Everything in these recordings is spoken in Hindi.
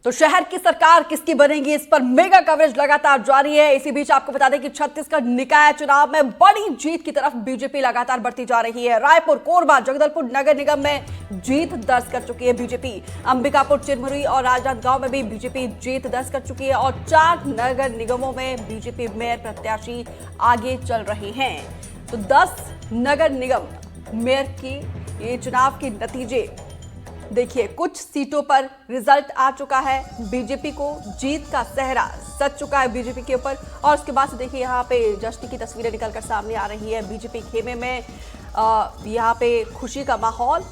तो शहर की सरकार किसकी बनेगी, इस पर मेगा कवरेज लगातार जारी है। इसी बीच आपको बता दें कि छत्तीसगढ़ निकाय चुनाव में बड़ी जीत की तरफ बीजेपी लगातार बढ़ती जा रही है। रायपुर, कोरबा, जगदलपुर नगर निगम में जीत दर्ज कर चुकी है बीजेपी। अंबिकापुर, चिरमुरी और राजनांदगांव में भी बीजेपी जीत दर्ज कर चुकी है और 4 नगर निगमों में बीजेपी मेयर प्रत्याशी आगे चल रहे हैं। तो 10 नगर निगम मेयर की ये चुनाव के नतीजे देखिए, कुछ सीटों पर रिजल्ट आ चुका है। बीजेपी को जीत का सेहरा सज चुका है बीजेपी के ऊपर। और उसके बाद से देखिए यहाँ पे जश्न की तस्वीरें निकलकर सामने आ रही है। बीजेपी खेमे में यहाँ पे खुशी का माहौल,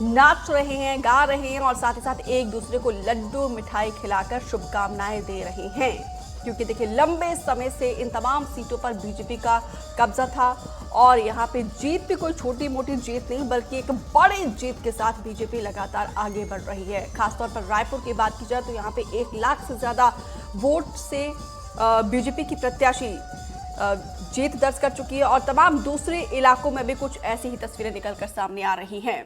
नाच रहे हैं, गा रहे हैं और साथ ही साथ एक दूसरे को लड्डू मिठाई खिलाकर शुभकामनाएं दे रहे हैं। क्योंकि देखिए लंबे समय से इन तमाम सीटों पर बीजेपी का कब्जा था और यहाँ पे जीत भी कोई छोटी मोटी जीत नहीं बल्कि एक बड़ी जीत के साथ बीजेपी लगातार आगे बढ़ रही है। खासतौर पर रायपुर की बात की जाए तो यहाँ पे 1 लाख से ज्यादा वोट से बीजेपी की प्रत्याशी जीत दर्ज कर चुकी है और तमाम दूसरे इलाकों में भी कुछ ऐसी ही तस्वीरें निकलकर सामने आ रही हैं।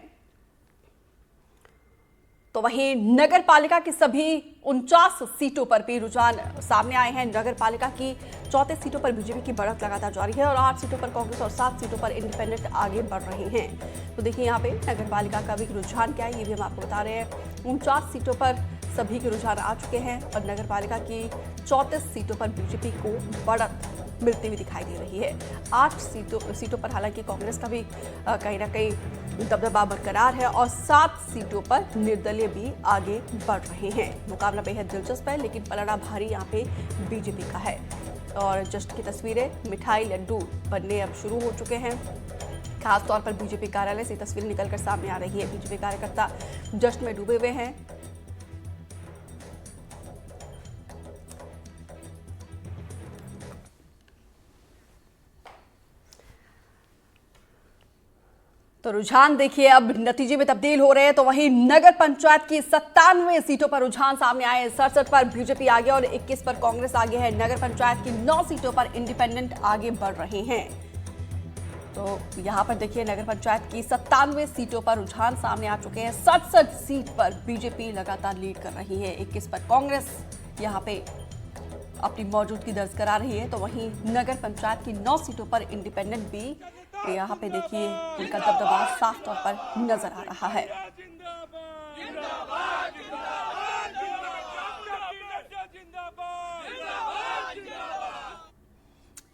तो वहीं नगर पालिका की सभी 49 सीटों पर भी रुझान सामने आए हैं। नगर पालिका की 34 सीटों पर बीजेपी की बढ़त लगातार जारी है और 8 सीटों पर कांग्रेस और 7 सीटों पर इंडिपेंडेंट आगे बढ़ रहे हैं। तो देखिए यहाँ पे नगर पालिका का भी रुझान क्या है ये भी हम आपको बता रहे हैं। 49 सीटों पर सभी के रुझान आ चुके हैं और नगर पालिका की 34 सीटों पर बीजेपी को बढ़त मिलती हुई दिखाई दे रही है। 8 सीटों पर हालांकि कांग्रेस का भी कहीं ना कहीं दबदबा बरकरार है और 7 सीटों पर निर्दलीय भी आगे बढ़ रहे हैं। मुकाबला बेहद दिलचस्प है लेकिन पलड़ा भारी यहाँ पे बीजेपी का है। और जश्न की तस्वीरें, मिठाई, लड्डू बनने अब शुरू हो चुके हैं। खासतौर पर बीजेपी कार्यालय से तस्वीरें निकलकर सामने आ रही है। बीजेपी कार्यकर्ता जश्न में डूबे हुए हैं। तो रुझान देखिए अब नतीजे में तब्दील हो रहे हैं। तो वहीं नगर पंचायत की 97 सीटों पर रुझान सामने आए। 67 पर बीजेपी आगे और 21 पर कांग्रेस आगे है। नगर पंचायत की 9 सीटों पर इंडिपेंडेंट आगे बढ़ रहे हैं। तो यहाँ पर देखिए नगर पंचायत की 97 सीटों पर रुझान सामने आ चुके हैं। 67 सीट पर बीजेपी लगातार लीड कर रही है। 21 पर कांग्रेस यहाँ पे अपनी मौजूदगी दर्ज करा रही है। तो वहीं नगर पंचायत की 9 सीटों पर इंडिपेंडेंट भी यहाँ पे देखिए उनका दबदबा साफ तौर पर नजर आ रहा है।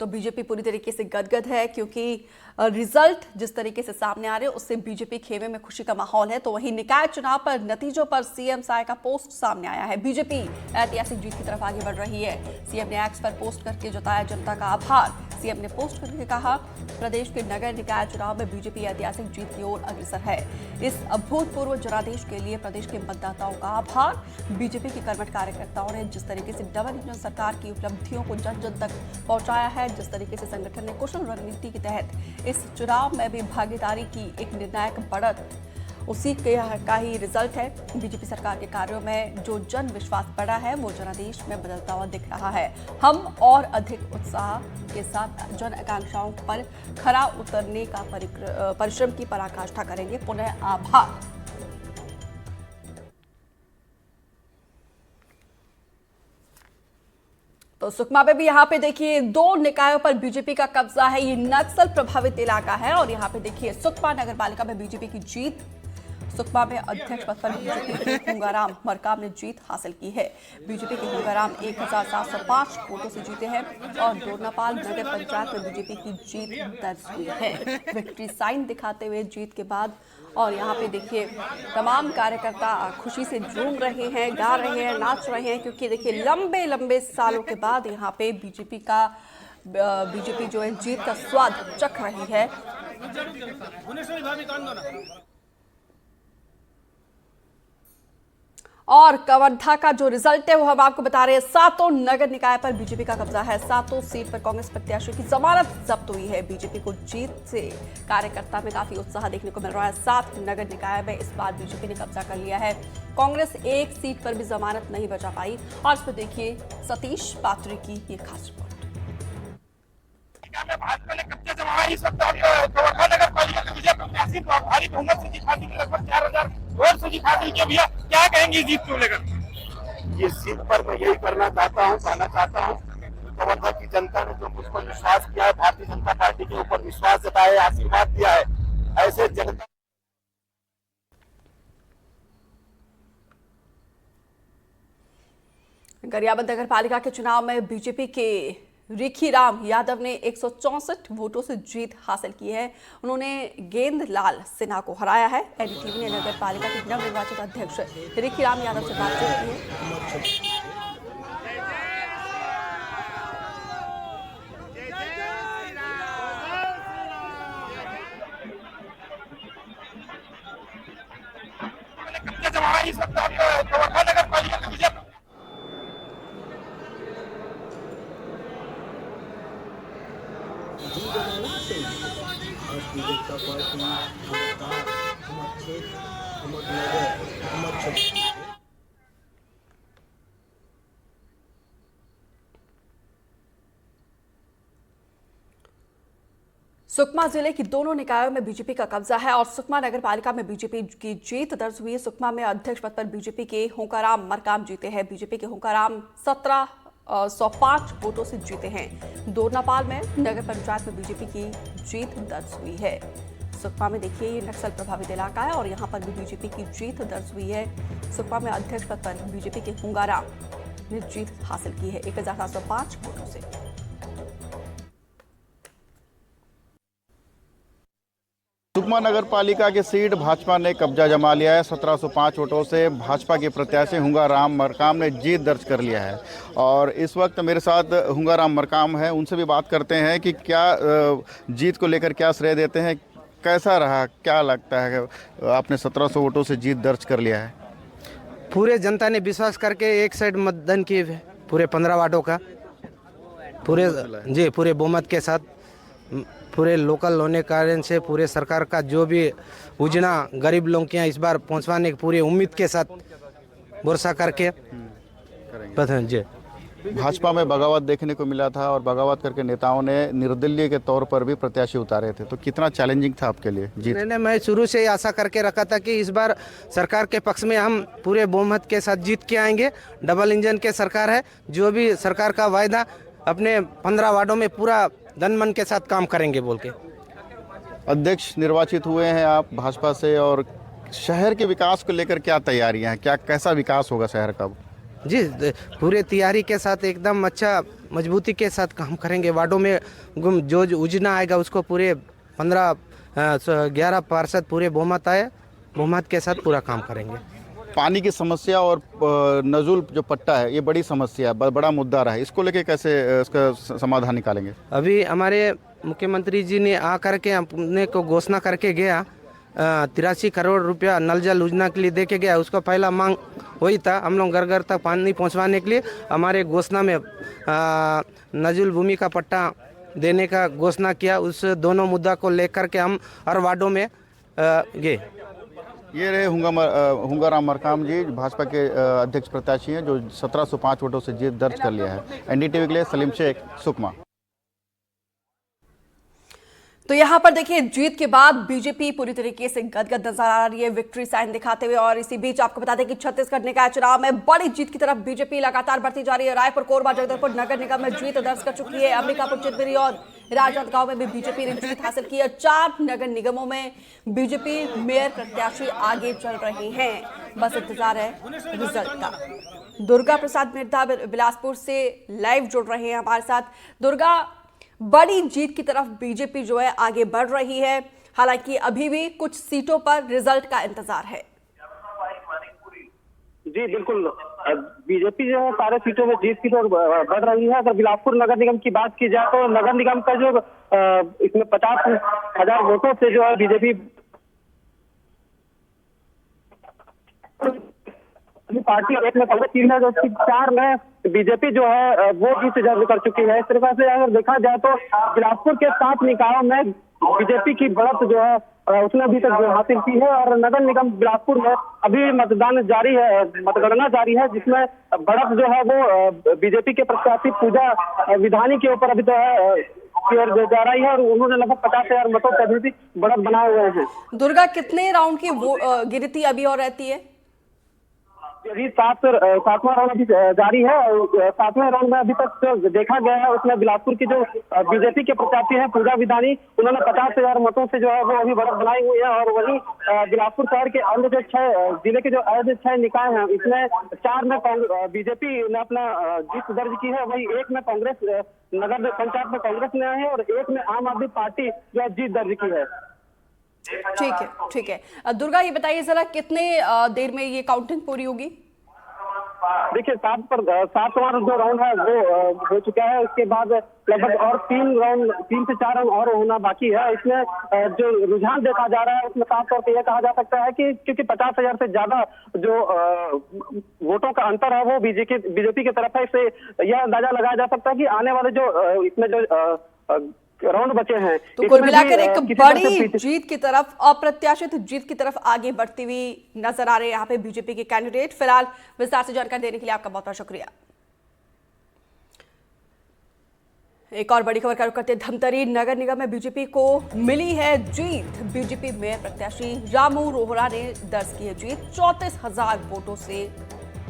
तो बीजेपी पूरी तरीके से गदगद है क्योंकि रिजल्ट जिस तरीके से सामने आ रहे हैं उससे बीजेपी खेमे में खुशी का माहौल है। तो वहीं निकाय चुनाव पर नतीजों पर सीएम साय का पोस्ट सामने आया है। बीजेपी ऐतिहासिक जीत की तरफ आगे बढ़ रही है। सीएम ने एक्स पर पोस्ट करके जताया जनता का आभार। सीएम ने पोस्ट करके कहा प्रदेश के नगर निकाय चुनाव में बीजेपी ऐतिहासिक जीत की ओर अग्रसर है। इस अभूतपूर्व जनादेश के लिए प्रदेश के मतदाताओं का आभार। बीजेपी के कर्मठ कार्यकर्ताओं ने जिस तरीके से डबल इंजन सरकार की उपलब्धियों को जन जन तक पहुंचाया है, जिस तरीके से संगठन ने कुशल रणनीति के तहत इस चुनाव में भी भागीदारी की एक निर्णायक बढ़त, उसी का ही रिजल्ट है। बीजेपी सरकार के कार्यों में जो जन विश्वास बढ़ा है वो जनादेश में बदलता हुआ दिख रहा है। हम और अधिक उत्साह के साथ जन आकांक्षाओं पर खरा उतरने का परिश्रम की पराकाष्ठा करेंगे। पुनः आभार। तो सुकमा में भी यहाँ पे देखिए 2 निकायों पर बीजेपी का कब्जा है। ये नक्सल प्रभावित इलाका है और यहाँ पे देखिए सुकमा नगर पालिका में बीजेपी की जीत। सुकमा में अध्यक्ष पद पर बीजेपी के हुंगाराम मरकाम ने जीत हासिल की है। बीजेपी के हुंगाराम 1705 वोटों से जीते हैं और दोरनापाल नगर पंचायत में बीजेपी की जीत दर्ज हुई है। विक्ट्री साइन दिखाते हुए जीत के बाद और यहाँ पे देखिए तमाम कार्यकर्ता खुशी से झूम रहे हैं, गा रहे हैं, नाच रहे हैं क्योंकि देखिए लंबे लंबे सालों के बाद यहाँ पे बीजेपी जो है जीत का स्वाद चख रही है। और कवर्धा का जो रिजल्ट है वो हम आपको बता रहे हैं। 7 नगर निकाय पर बीजेपी का कब्जा है। 7 सीट पर कांग्रेस प्रत्याशियों की जमानत जब्त हुई है। बीजेपी को जीत से कार्यकर्ता में काफी उत्साह देखने को मिल रहा है। 7 नगर निकाय में इस बार बीजेपी ने कब्जा कर लिया है। कांग्रेस 1 सीट पर भी जमानत नहीं बचा पाई। और इस पर देखिए सतीश पात्रे की ये खास रिपोर्ट। भाजपा ने कब्जा जमाया इस वक्त कवर्धा नगर पालिका के विजय प्रत्याशी भारी बहुमत से जीत हासिल की, लगभग 4000 वोट से जीत हासिल की। भैया क्या कहेंगे जीत को लेकर? कि इस सीट पर मैं यही कहना चाहता हूँ गोवर्धा की जनता ने जो मुझ पर विश्वास किया है, भारतीय जनता पार्टी के ऊपर विश्वास जताया है, आशीर्वाद दिया है, ऐसे जनता गरियाबंद नगर पालिका के चुनाव में बीजेपी के रेखीराम यादव ने 164 वोटों से जीत हासिल की है। उन्होंने गेंदलाल सिन्हा को हराया है। एनडीटीवी ने नगर पालिका के नवनिर्वाचित अध्यक्ष रेखीराम यादव से बातचीत की है। इस वक्त गोवर्धा नगर पालिका की विजय सुकमा जिले की दोनों निकायों में बीजेपी का कब्जा है और सुकमा नगर पालिका में बीजेपी की जीत दर्ज हुई है। सुकमा में अध्यक्ष पद पर बीजेपी के हुंकाराम मरकाम जीते हैं। बीजेपी के हुंकाराम 1705 वोटों से जीते हैं। दोरनापाल में नगर पंचायत में बीजेपी की जीत दर्ज हुई है। सुकमा में देखिए ये नक्सल प्रभावित इलाका है और यहाँ पर भी बीजेपी की जीत दर्ज हुई है। सुकमा में अध्यक्ष पद पर बीजेपी के हुंकाराम ने जीत हासिल की है 1705 वोटों से। सुकमा नगर पालिका की सीट भाजपा ने कब्जा जमा लिया है। 1705 वोटों से भाजपा के प्रत्याशी हुंगाराम मरकाम ने जीत दर्ज कर लिया है और इस वक्त मेरे साथ हुंगाराम मरकाम है। उनसे भी बात करते हैं कि क्या जीत को लेकर क्या श्रेय देते हैं, कैसा रहा, क्या लगता है आपने 1700 वोटों से जीत दर्ज कर लिया है। पूरे जनता ने विश्वास करके एक साइड मतदान किए हुए पूरे 15 वार्डों का पूरे बहुमत के साथ, पूरे लोकल होने कारण से पूरे सरकार का जो भी योजना गरीब लोगों के यहाँ इस बार पहुँचवाने की पूरी उम्मीद के साथ भरोसा करके जी। भाजपा में बगावत देखने को मिला था और बगावत करके नेताओं ने निर्दलीय के तौर पर भी प्रत्याशी उतारे थे, तो कितना चैलेंजिंग था आपके लिए जीत? नहीं, मैं शुरू से ही आशा करके रखा था कि इस बार सरकार के पक्ष में हम पूरे बहुमत के साथ जीत के आएंगे। डबल इंजन के सरकार है, जो भी सरकार का वायदा अपने 15 वार्डों में पूरा धन मन के साथ काम करेंगे बोल के। अध्यक्ष निर्वाचित हुए हैं आप भाजपा से, और शहर के विकास को लेकर क्या तैयारियां हैं, क्या कैसा विकास होगा शहर का? जी, पूरे तैयारी के साथ एकदम अच्छा मजबूती के साथ काम करेंगे। वार्डों में जो योजना आएगा उसको पूरे 11 पार्षद पूरे बहुमत आए, बहुमत के साथ पूरा काम करेंगे। पानी की समस्या और नजुल जो पट्टा है ये बड़ी समस्या है, बड़ा मुद्दा रहा है, इसको लेके कैसे इसका समाधान निकालेंगे? अभी हमारे मुख्यमंत्री जी ने आकर के अपने को घोषणा करके गया 83 करोड़ रुपया नल जल योजना के लिए दे के गया। उसका पहला मांग वही था, हम लोग घर घर तक पानी पहुंचवाने के लिए हमारे घोषणा में नजुल भूमि का पट्टा देने का घोषणा किया। उस दोनों मुद्दा को लेकर के हम हर वार्डों में गए। ये रहे हुंगाराम मरकाम जी, भाजपा के अध्यक्ष प्रत्याशी हैं, जो 1705 वोटों से जीत दर्ज कर लिया है। एनडीटीवी के लिए सलीम शेख, सुकमा। तो यहाँ पर देखिए जीत के बाद बीजेपी पूरी तरीके से गदगद नजर आ रही है विक्ट्री साइन दिखाते हुए। और इसी बीच आपको बता दें कि छत्तीसगढ़ निकाय चुनाव में बड़ी जीत की तरफ बीजेपी लगातार बढ़ती जा रही है। रायपुर, कोरबा, जगदलपुर नगर निगम में जीत दर्ज कर चुकी है। अंबिकापुर, चिरमिरी और राजनांदगांव में भी बीजेपी ने जीत हासिल की है। 4 नगर निगमों में बीजेपी मेयर प्रत्याशी आगे चल रहे हैं, बस इंतजार है रिजल्ट का। दुर्गा प्रसाद मिर्धा बिलासपुर से लाइव जुड़ रहे हैं हमारे साथ। दुर्गा, बड़ी जीत की तरफ बीजेपी जो है आगे बढ़ रही है, हालांकि अभी भी कुछ सीटों पर रिजल्ट का इंतजार है। जी बिल्कुल, बीजेपी जो है सारे सीटों में जीत की तरफ बढ़ रही है। अगर बिलासपुर नगर निगम की बात की जाए तो नगर निगम का जो इसमें 50,000 वोटों से जो है बीजेपी पार्टी और एक में कांग्रेस टीम है, जो 4 में बीजेपी जो है वो जीत दर्ज कर चुकी है। इस तरह से अगर देखा जाए तो बिलासपुर के 7 निकायों में बीजेपी की बढ़त जो है उसने अभी तक हासिल की है। और नगर निगम बिलासपुर में अभी मतदान जारी है, मतगणना जारी है, जिसमें बढ़त जो है वो बीजेपी के प्रत्याशी पूजा विधानी के ऊपर अभी तो है जा रही है और उन्होंने लगभग 50,000 मतों से अभी भी बढ़त बनाए हुए हैं। दुर्गा, कितने राउंड की गिनती अभी और रहती है? अभी सातवां राउंड अभी जारी है और सातवें राउंड में अभी तक जो देखा गया है उसमें बिलासपुर की जो बीजेपी के प्रत्याशी हैं पूजा विधानी, उन्होंने 50,000 मतों से जो है वो अभी बढ़त बनाई हुई है। और वहीं बिलासपुर शहर के अन्य जो 6 जिले के जो अन्य 6 निकाय हैं इसमें 4 में बीजेपी ने अपना जीत दर्ज की है, वहीं 1 में कांग्रेस नगर पंचायत में कांग्रेस ने है और 1 में आम आदमी पार्टी जो जीत दर्ज की है। ठीक है दुर्गा, ये बताइए जरा कितने देर में ये काउंटिंग पूरी होगी? देखिए 7वां जो राउंड है वो हो चुका है, उसके बाद लगभग और 3 से 4 राउंड और होना बाकी है। इसमें जो रुझान देखा जा रहा है उसमें साफ तौर पर यह कहा जा सकता है कि क्योंकि 50,000 से ज्यादा जो वोटों का अंतर है वो बीजेपी की तरफ है, इससे यह अंदाजा लगाया जा सकता है कि आने वाले जो इसमें जो राउंड बचे हैं तो कुल मिलाकर एक बड़ी जीत की तरफ, अप्रत्याशित जीत की तरफ आगे बढ़ती हुई नजर आ रहे हैं यहाँ पे बीजेपी के कैंडिडेट। फिलहाल विस्तार से जानकारी देने के लिए आपका बहुत बहुत शुक्रिया। एक और बड़ी खबर का रुख करते धमतरी नगर निगम में बीजेपी को मिली है जीत। बीजेपी मेयर प्रत्याशी रामू रोहरा ने दर्ज की है जीत। 34,000 वोटों से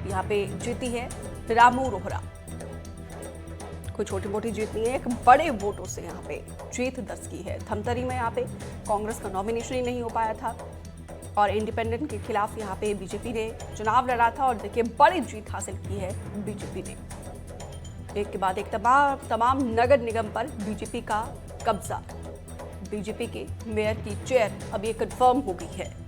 यहाँ पे जीती है रामू रोहरा। कोई छोटी मोटी जीत नहीं है, एक बड़े वोटों से यहाँ पे जीत दर्ज की है। धमतरी में यहाँ पे कांग्रेस का नॉमिनेशन ही नहीं हो पाया था और इंडिपेंडेंट के खिलाफ यहाँ पे बीजेपी ने चुनाव लड़ा था और देखिए बड़ी जीत हासिल की है बीजेपी ने। एक के बाद एक तमाम नगर निगम पर बीजेपी का कब्जा। बीजेपी के मेयर की चेयर अब ये कंफर्म हो गई है।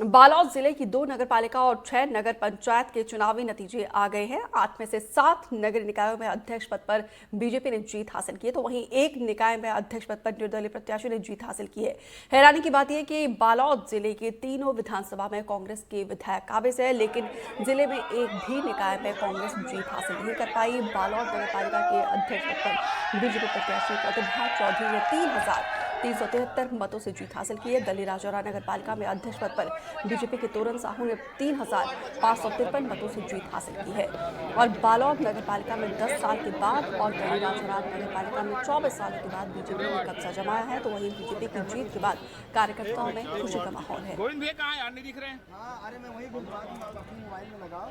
बालोद जिले की 2 नगरपालिका और 6 नगर पंचायत के चुनावी नतीजे आ गए हैं। 8 में से 7 नगर निकायों में अध्यक्ष पद पर बीजेपी ने जीत हासिल की है, तो वहीं 1 निकाय में अध्यक्ष पद पर निर्दलीय प्रत्याशी ने जीत हासिल की है। हैरानी की बात यह कि बालोद जिले के तीनों विधानसभा में कांग्रेस के विधायक काबिज है, लेकिन जिले में एक भी निकाय में कांग्रेस जीत हासिल नहीं कर पाई। बालोद नगरपालिका के अध्यक्ष पद पर बीजेपी प्रत्याशी प्रतिभा चौधरी ने 3,373 मतों से जीत हासिल की है। दलीराजौरा नगरपालिका में अध्यक्ष पद पर बीजेपी के तोरण साहू ने 3,553 मतों से जीत हासिल की है। और बालोद नगरपालिका में 10 साल के बाद और दलीराजौरा नगरपालिका में 24 सालों के बाद बीजेपी ने कब्जा जमाया है, तो वहीं बीजेपी की जीत के बाद कार्यकर्ताओं में खुशी का माहौल है। गोविंद भैया कहाँ यार, नहीं दिख रहे हैं? अरे मैं वही अपनी मोबाइल में लगाओ।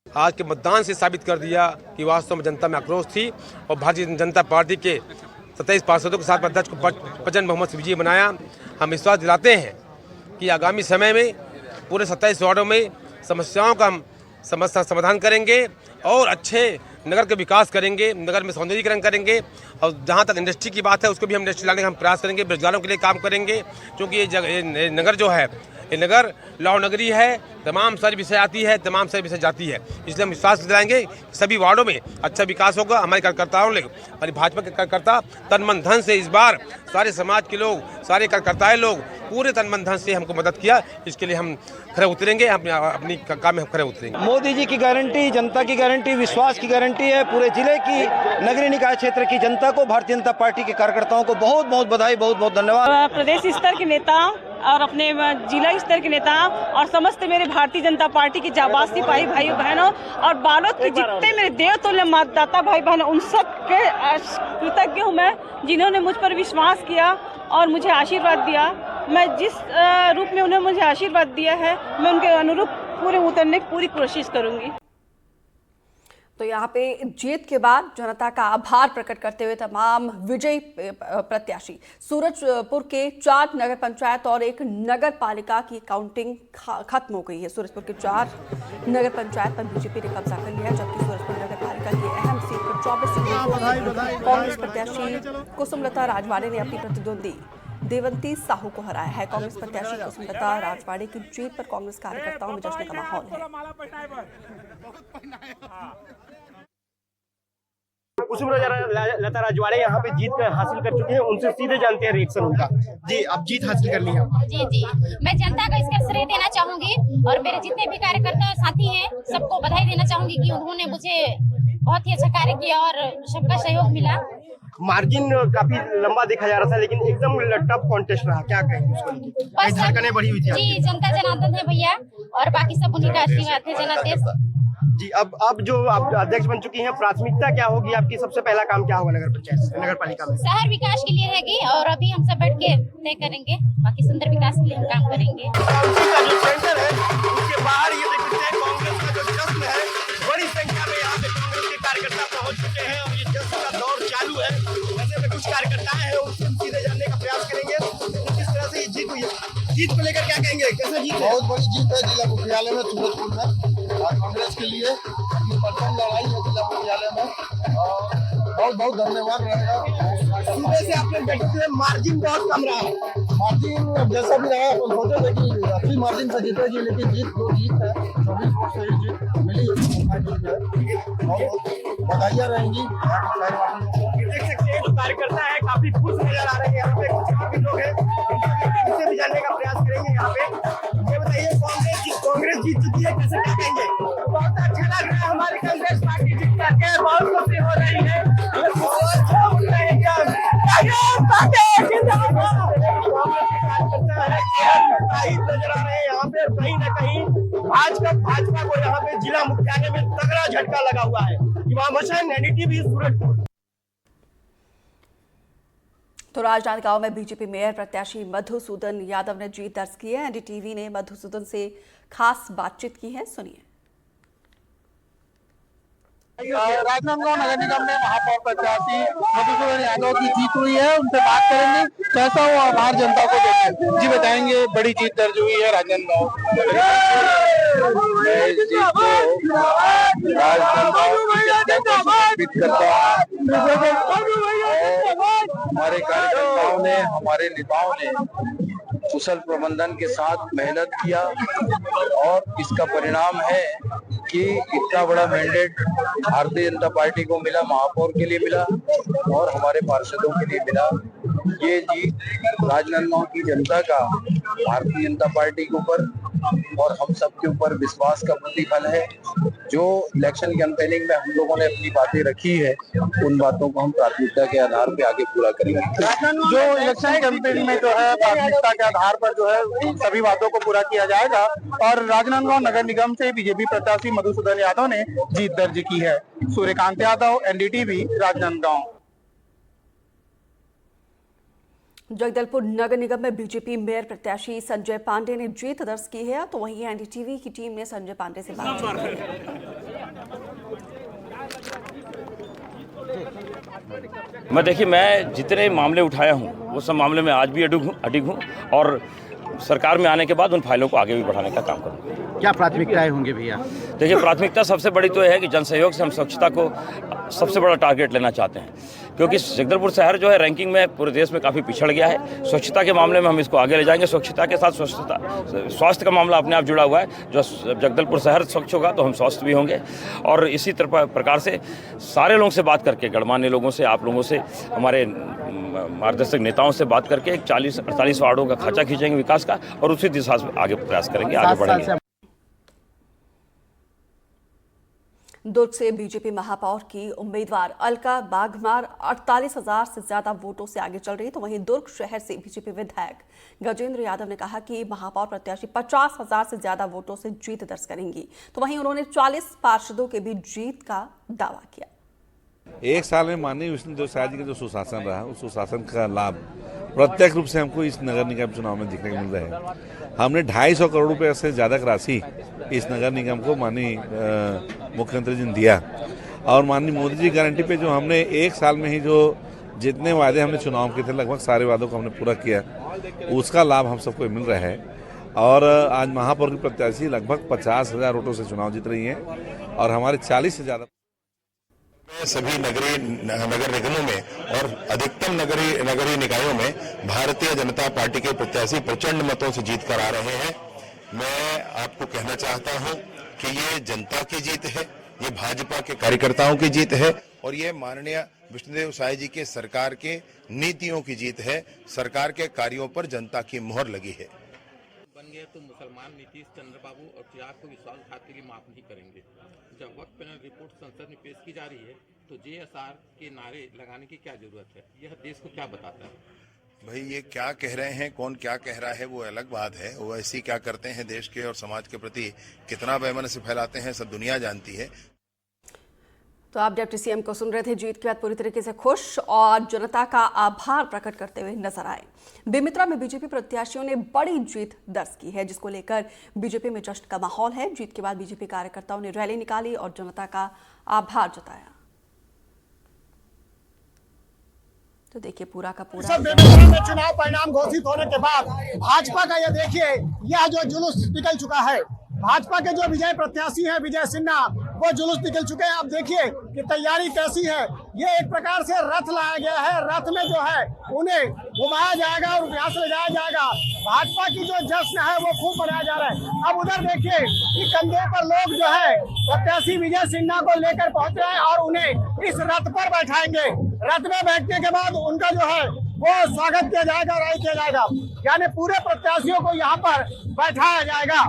आज के मतदान से साबित कर दिया कि वास्तव में जनता में आक्रोश थी और भारतीय जनता पार्टी के 27 पार्षदों के साथ अध्यक्ष को प्रचंड बहुमत से विजयी बनाया। हम विश्वास दिलाते हैं कि आगामी समय में पूरे 27 वार्डों में समस्याओं का समस्या समाधान करेंगे और अच्छे नगर का विकास करेंगे, नगर में सौंदर्यीकरण करेंगे और जहाँ तक इंडस्ट्री की बात है उसको भी हम इंडस्ट्री लाने का हम प्रयास करेंगे, बेरोजगारों के लिए काम करेंगे। क्योंकि ये नगर जो है ये नगर लौह नगरी है, तमाम सारी विषय आती है, तमाम सारी विषय जाती है, इसलिए हम विश्वास दिलाएंगे कि सभी वार्डों में अच्छा विकास होगा। हमारे कार्यकर्ताओं ने, हमारी भाजपा के कार्यकर्ता तन मन धन से इस बार सारे समाज के लोग, सारे कार्यकर्ताएं लोग पूरे तन मन धन से हमको मदद किया, इसके लिए हम खड़े उतरेंगे, अपनी काम में हम खड़े उतरेंगे। मोदी जी की गारंटी, जनता की गारंटी, विश्वास की गारंटी है। पूरे जिले की नगरीय निकाय क्षेत्र की जनता को, भारतीय जनता पार्टी के कार्यकर्ताओं को बहुत बहुत बधाई, बहुत बहुत धन्यवाद। प्रदेश स्तर के नेता और अपने जिला स्तर के नेता और समस्त मेरे भारतीय जनता पार्टी के जाबाज सिपाही भाइयों बहनों और बालोद के जितने मेरे देवतुल्य मतदाता भाई बहन, उन सब के कृतज्ञ हूँ मैं, जिन्होंने मुझ पर विश्वास किया और मुझे आशीर्वाद दिया। मैं जिस रूप में उन्होंने मुझे आशीर्वाद दिया है, मैं उनके अनुरूप पूरे उतरने की पूरी कोशिश करूंगी। तो यहाँ पे जीत के बाद जनता का आभार प्रकट करते हुए तमाम विजयी प्रत्याशी सूरजपुर के 4 नगर पंचायत और 1 नगर पालिका की काउंटिंग खत्म हो गई है। सूरजपुर के 4 नगर पंचायत पर बीजेपी ने कब्जा कर लिया, जबकि सूरजपुर नगर पालिका की अहम सीट पर 24 सीटों कांग्रेस प्रत्याशी कुसुमलता राजवाड़े ने अपनी प्रतिद्वंदी देवंती साहू को हराया है। कांग्रेस प्रत्याशी कुसुमलता राजवाड़े की जीत पर कांग्रेस कार्यकर्ताओं में जश्न का माहौल है। कुसुमलता राजवाड़े यहाँ पे जीत हासिल कर चुके हैं, उनसे सीधे जानते हैं रिएक्शन उनका। जी, अब जीत हासिल कर ली है। जी, मैं जनता का इसका श्रेय देना चाहूंगी और मेरे जितने भी कार्यकर्ता साथी हैं सबको बधाई देना चाहूंगी कि उन्होंने मुझे बहुत ही अच्छा कार्य किया और सबका सहयोग मिला। मार्जिन काफी लंबा देखा जा रहा था, लेकिन एकदम टफ कॉन्टेस्ट रहा, क्या कहेंगे उसको लेकर? धड़कनें बढ़ी हुई थी। जी, जनता जनार्दन है भैया और बाकी सब उन्हीं का आशीर्वाद है। जनादेश जी, अब जो आप अध्यक्ष बन चुकी हैं, प्राथमिकता क्या होगी आपकी? सबसे पहला काम क्या होगा नगर पालिका में? शहर विकास के लिए रहेगी और अभी हम सब बैठ के तय करेंगे, बाकी सुंदर विकास के लिए हम काम करेंगे। काउंसिल का जो सेंटर है उसके बाहर ये देख सकते हैं कांग्रेस का जो जश्न है, बड़ी संख्या में यहाँ पे कांग्रेस के कार्यकर्ता पहुंच चुके हैं और ये जश्न का दौर चालू है। ऐसे में कुछ कार्यकर्ता है उनसे सीधे जानने का प्रयास करेंगे किस तरह से ये जीत हुई है। जीत को लेकर क्या कहेंगे, कैसा जीत है? बहुत बड़ी जीत है जिला मुख्यालय में सूरजपुर में और कांग्रेस के लिए प्रथम लड़ाई है जिला मुख्यालय में और बहुत बहुत धन्यवाद रहेगा। सुबह से आपने देखे मार्जिन बहुत कम रहा है। मार्जिन जैसा भी रहा अपन सोचे थे कि अच्छी मार्जिन से जीतेगी, लेकिन जीत है 24 वोट से ही जीत मिली है। बहुत बधाइयाँ रहेंगी। देख सकते हैं जो कार्यकर्ता है काफी खुश नजर आ रहे हैं। यहाँ पे कुछ और भी लोग हैं उनसे भी जानने का प्रयास करेंगे। यहाँ पे ये बताइए कांग्रेस जीत चुकी है, कैसे क्या कहेंगे? बहुत अच्छा लग रहा है, हमारी कांग्रेस पार्टी जीत करके बहुत खुशी हो रही है। नजर आ रहे हैं यहाँ पे कहीं ना कहीं भाजपा को यहाँ पे जिला मुख्यालय में तगड़ा झटका लगा हुआ है। इमाम हुसैन, एनडीटीवी, सूरजपुर। तो राजनांदगांव में बीजेपी मेयर प्रत्याशी मधुसूदन यादव ने जीत दर्ज की है। एनडीटीवी ने मधुसूदन से खास बातचीत की है, सुनिए। राजनांदगांव नगर निगम में महापौर प्रत्याशी मधुसूदन यादव की जीत हुई है, उनसे बात करेंगे कैसा हुआ आभार जनता को देखें। जी बताएंगे, बड़ी जीत दर्ज हुई है राजनांदगांव। मैं इस जीत को राजनांदगांव की जनता को समर्पित करता हूं। हमारे कार्यकर्ताओं ने, हमारे नेताओं ने कुशल प्रबंधन के साथ मेहनत किया और इसका परिणाम है कि इतना बड़ा मैंडेट भारतीय जनता पार्टी को मिला, महापौर के लिए मिला और हमारे पार्षदों के लिए मिला। ये जीत राजनांदगांव की जनता का भारतीय जनता पार्टी के ऊपर और हम सब के ऊपर विश्वास का प्रतिफल है। जो इलेक्शन कैंपेनिंग में हम लोगों ने अपनी बातें रखी है, उन बातों को हम प्राथमिकता के आधार पे आगे पूरा करेंगे। जो इलेक्शन कैंपेन में जो है प्राथमिकता के आधार पर जो है सभी बातों को पूरा किया जाएगा और राजनांदगांव नगर निगम से बीजेपी प्रत्याशी मधुसूदन यादव ने जीत दर्ज की है। सूर्यकांत यादव, एनडीटीवी, राजनांदगांव। जगदलपुर नगर निगम में बीजेपी मेयर प्रत्याशी संजय पांडे ने जीत दर्ज की है, तो वहीं एनडीटीवी की टीम ने संजय पांडे से बात की। देखिए, मैं जितने मामले उठाया हूँ वो सब मामले में आज भी अडिग हूँ और सरकार में आने के बाद उन फाइलों को आगे भी बढ़ाने का काम करूँगा। क्या प्राथमिकताएं होंगी भैया? देखिए, प्राथमिकता सबसे बड़ी तो है कि जन सहयोग से हम स्वच्छता को सबसे बड़ा टारगेट लेना चाहते हैं, क्योंकि जगदलपुर शहर जो है रैंकिंग में पूरे देश में काफ़ी पिछड़ गया है। स्वच्छता के मामले में हम इसको आगे ले जाएंगे। स्वच्छता के साथ स्वास्थ्य का मामला अपने आप जुड़ा हुआ है। जो जगदलपुर शहर स्वच्छ होगा तो हम स्वस्थ भी होंगे। और इसी प्रकार से सारे लोगों से बात करके, गणमान्य लोगों से, आप लोगों से, हमारे मार्गदर्शक नेताओं से बात करके 40-48 वार्डों का खाचा खींचेंगे विकास का और उसी दिशा से आगे प्रयास करेंगे, आगे बढ़ेंगे। दुर्ग से बीजेपी महापौर की उम्मीदवार अलका बाघमार 48,000 से ज्यादा वोटों से आगे चल रही, तो वहीं दुर्ग शहर से बीजेपी विधायक गजेंद्र यादव ने कहा कि महापौर प्रत्याशी 50,000 से ज्यादा वोटों से जीत दर्ज करेंगी, तो वहीं उन्होंने 40 पार्षदों के भी जीत का दावा किया। एक साल में माननीय विष्णुदेव साय जी का जो सुशासन रहा, उस सुशासन का लाभ प्रत्यक्ष रूप से हमको इस नगर निगम चुनाव में देखने को मिल रहा है। हमने 250 करोड़ रुपए से ज्यादा की राशि इस नगर निगम को माननीय मुख्यमंत्री जी ने दिया और माननीय मोदी जी गारंटी पे जो हमने एक साल में ही जो जितने वादे हमने चुनाव के थे, लगभग सारे वादों को हमने पूरा किया, उसका लाभ हम सबको मिल रहा है। और आज महापौर की प्रत्याशी लगभग 50,000 वोटों से चुनाव जीत रही हैं और हमारे 40 से ज्यादा सभी नगर निगमों में और अधिकतम नगरीय निकायों में भारतीय जनता पार्टी के प्रत्याशी प्रचंड मतों से जीत कर आ रहे हैं। मैं आपको कहना चाहता हूं कि ये जनता की जीत है, ये भाजपा के कार्यकर्ताओं की जीत है और ये माननीय विष्णुदेव साय जी के सरकार के नीतियों की जीत है। सरकार के कार्यों पर जनता की मोहर लगी है। बन गए तो मुसलमान नीतीश चंद्र बाबू और चिराग को विश्वासघात के लिए माफ नहीं करेंगे। जब वक्त पैनल रिपोर्ट संसद में पेश की जा रही है तो JSR के नारे लगाने की क्या जरूरत है? यह देश को क्या बताता है? भाई ये क्या कह रहे हैं, कौन क्या कह रहा है वो अलग बात है। वो ऐसी क्या करते हैं देश के और समाज के प्रति, कितना वैमनस्य फैलाते हैं, सब दुनिया जानती है। तो आप डिप्टी सीएम को सुन रहे थे, जीत के बाद पूरी तरीके से खुश और जनता का आभार प्रकट करते हुए नजर आए। बेमित्रा में बीजेपी प्रत्याशियों ने बड़ी जीत दर्ज की है, जिसको लेकर बीजेपी में जश्न का माहौल है। जीत के बाद बीजेपी कार्यकर्ताओं ने रैली निकाली और जनता का आभार जताया। तो देखिए पूरा का पूरा बेमित्रा में चुनाव परिणाम घोषित होने के बाद भाजपा का यह देखिए यह जो जुलूस निकल चुका है। भाजपा के जो विजय प्रत्याशी हैं विजय सिन्हा, वो जुलूस निकल चुके हैं। अब देखिए कि तैयारी कैसी है। ये एक प्रकार से रथ लाया गया है, रथ में जो है उन्हें घुमाया जाएगा और यहाँ से ले जाया जाएगा। भाजपा की जो जश्न है वो खूब मनाया जा रहा है। अब उधर देखिए कि कंधे पर लोग जो है प्रत्याशी विजय सिन्हा को लेकर पहुंच रहे हैं और उन्हें इस रथ पर बैठाएंगे। रथ में बैठने के बाद उनका जो है वो स्वागत किया जाएगा, राय किया जाएगा, यानी पूरे प्रत्याशियों को यहाँ पर बैठाया जाएगा।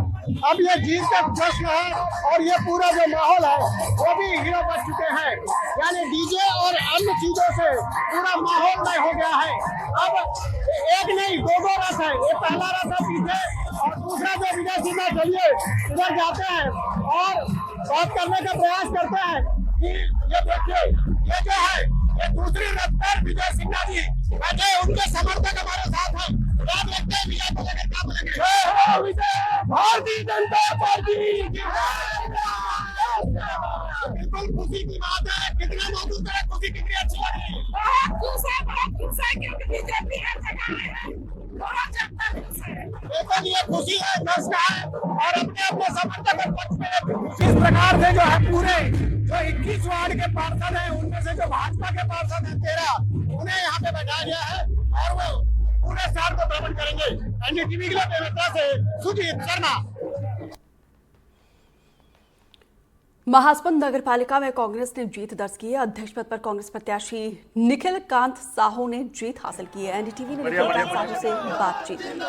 अब ये जीत का जश्न है और ये पूरा जो माहौल है वो भी हीरो बन चुके हैं, यानी डीजे और अन्य चीजों से पूरा माहौल में हो गया है। अब एक नहीं दो रथ है, ये पहला रथ है पीछे और दूसरा जो विजय सिन्हा चलिए उधर जाते हैं और बात करने का प्रयास करते हैं कि ये देखिए ये जो है ये दूसरी रथ पर विजय सिन्हा जी बैठे, उनके समर्थक हमारे साथ हैं। क्या देखते हैं विजय को लेकर क्या बोलेंगे? विजय भारतीय जनता पार्टी। बिल्कुल खुशी की बात है। कितना मौजूद है, खुशी कितनी अच्छी लगी। बिल्कुल ये खुशी है, जश्न है और अपने अपने समर्थक पक्ष में इस प्रकार से जो है पूरे जो 21 वार्ड के पार्षद हैं उनमें से जो भाजपा के पार्षद हैं 13 उन्हें यहाँ पे बैठाया गया है और वो पूरे शहर को भ्रमण करेंगे। एनडीटीवी के लिए बेमित्रा से सुजीत शर्मा। महासमुंद नगर पालिका में कांग्रेस ने जीत दर्ज की है। अध्यक्ष पद पर कांग्रेस प्रत्याशी निखिल कांत साहू ने जीत हासिल की है। एनडीटीवी ने निखिल कांत साहू से बातचीत की।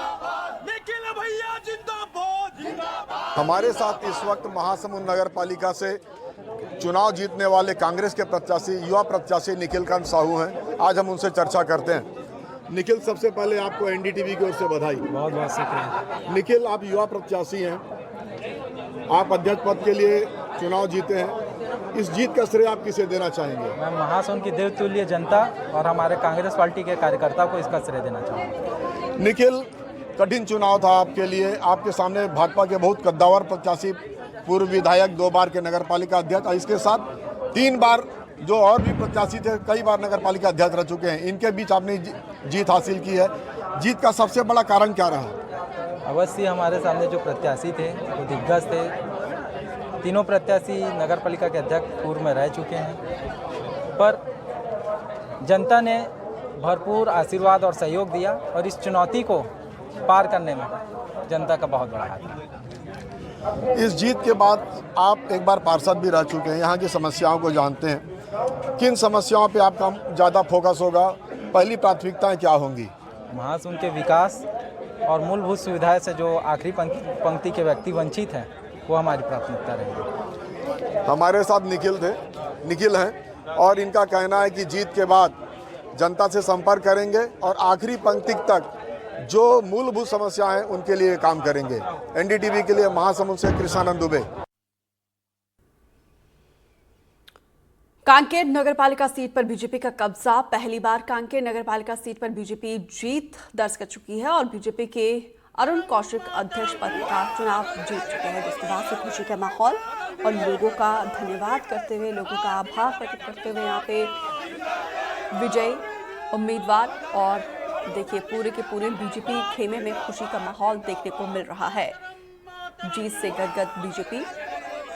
हमारे साथ इस वक्त महासमुंद नगर पालिका से चुनाव जीतने वाले कांग्रेस के प्रत्याशी युवा प्रत्याशी निखिल कांत साहू हैं। आज हम उनसे चर्चा करते हैं। निखिल, सबसे पहले आपको एनडीटीवी की ओर से बधाई। बहुत बहुत शुक्रिया। निखिल, आप युवा प्रत्याशी हैं, आप अध्यक्ष पद के लिए चुनाव जीते हैं। इस जीत का श्रेय आप किसे देना चाहेंगे? मैं महासमुंद की देवतुल्य जनता और हमारे कांग्रेस पार्टी के कार्यकर्ताओं को इसका श्रेय देना चाहूँगा। निखिल, कठिन चुनाव था आपके लिए। आपके सामने भाजपा के बहुत कद्दावर प्रत्याशी, पूर्व विधायक, 2 बार के नगर पालिका अध्यक्ष, इसके साथ 3 बार जो और भी प्रत्याशी थे, कई बार नगर पालिका अध्यक्ष रह चुके हैं। इनके बीच आपने जीत हासिल की है। जीत का सबसे बड़ा कारण क्या रहा? अवश्य हमारे सामने जो प्रत्याशी थे वो दिग्गज थे। तीनों प्रत्याशी नगर पालिका के अध्यक्ष पूर्व में रह चुके हैं, पर जनता ने भरपूर आशीर्वाद और सहयोग दिया और इस चुनौती को पार करने में जनता का बहुत बड़ा हाथ है। इस जीत के बाद आप एक बार पार्षद भी रह चुके हैं, यहाँ की समस्याओं को जानते हैं। किन समस्याओं पे आपका ज़्यादा फोकस होगा? पहली प्राथमिकताएं क्या होंगी? महासमुंद के विकास और मूलभूत सुविधाएं से जो आखिरी पंक्ति के व्यक्ति वंचित हैं वो हमारी प्राथमिकता रहेगी। हमारे साथ निखिल हैं और इनका कहना है कि जीत के बाद जनता से संपर्क करेंगे और आखिरी पंक्ति तक जो मूलभूत समस्या हैं उनके लिए काम करेंगे। एनडीटीवी के लिए महासमुंद से कृष्णानंद दुबे। कांकेर नगरपालिका सीट पर बीजेपी का कब्जा। पहली बार कांकेर नगरपालिका सीट पर बीजेपी जीत दर्ज कर चुकी है और बीजेपी के अरुण कौशिक अध्यक्ष पद का चुनाव जीत चुके हैं, जिसके बाद से खुशी का माहौल और लोगों का धन्यवाद करते हुए, लोगों का आभार प्रकट करते हुए यहाँ पे विजयी उम्मीदवार और देखिए पूरे के पूरे बीजेपी खेमे में खुशी का माहौल देखने को मिल रहा है। जीत से गदगद बीजेपी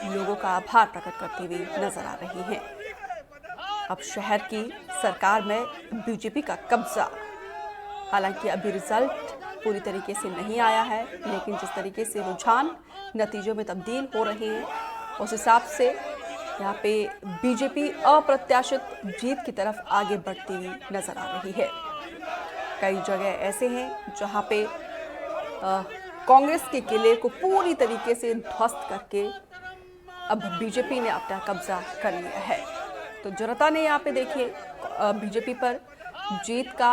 लोगों का आभार प्रकट करती हुई नजर आ रही है। अब शहर की सरकार में बीजेपी का कब्जा। हालांकि अभी रिजल्ट पूरी तरीके से नहीं आया है, लेकिन जिस तरीके से रुझान नतीजों में तब्दील हो रहे हैं उस हिसाब से यहाँ पे बीजेपी अप्रत्याशित जीत की तरफ आगे बढ़ती हुई नजर आ रही है। कई जगह ऐसे हैं जहाँ पे कांग्रेस के किले को पूरी तरीके से ध्वस्त करके अब बीजेपी ने अपना कब्जा कर लिया है। तो जनता ने यहाँ पे देखिए बीजेपी पर जीत का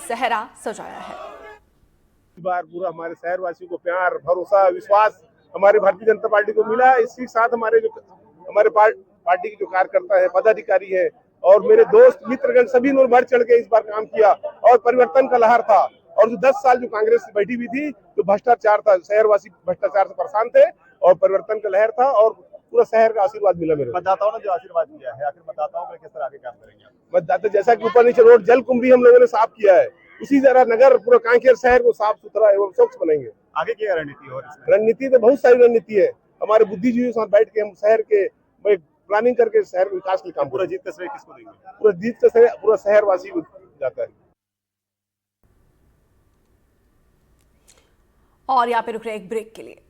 सेहरा सजाया है। इस बार पूरा हमारे शहरवासियों को प्यार, भरोसा, विश्वास हमारे भारतीय जनता पार्टी को मिला। इसी साथ हमारे पार्टी के जो कार्यकर्ता है, पदाधिकारी है और मेरे दोस्त मित्रगण सभी ने बढ़ चढ़ के इस बार काम किया और परिवर्तन का लहर था। और जो 10 साल जो कांग्रेस बैठी हुई थी तो भ्रष्टाचार था, शहरवासी भ्रष्टाचार से परेशान थे और परिवर्तन का लहर था और पूरा शहर का आशीर्वाद मिला मेरे मतदाताओं ने जो आशीर्वाद दिया है, आखिर मतदाताओं में किस तरह आगे काम करेंगे? मतदाता जैसा कि ऊपर नीचे रोड जल कुंभ भी हम लोगों ने साफ किया है, उसी तरह नगर पूरा कांकेर शहर को साफ सुथरा एवं स्वच्छ बनाएंगे। आगे की रणनीति और रणनीति तो बहुत सारी रणनीति है। हमारे बुद्धिजीवियों के साथ बैठ के हम शहर के प्लानिंग करके शहर के विकास के काम। पूरा जीत का श्रेय किसको देंगे? पूरा जीत का श्रेय पूरा शहरवासी को जाता है। और यहाँ पे रुक रहे एक ब्रेक के लिए।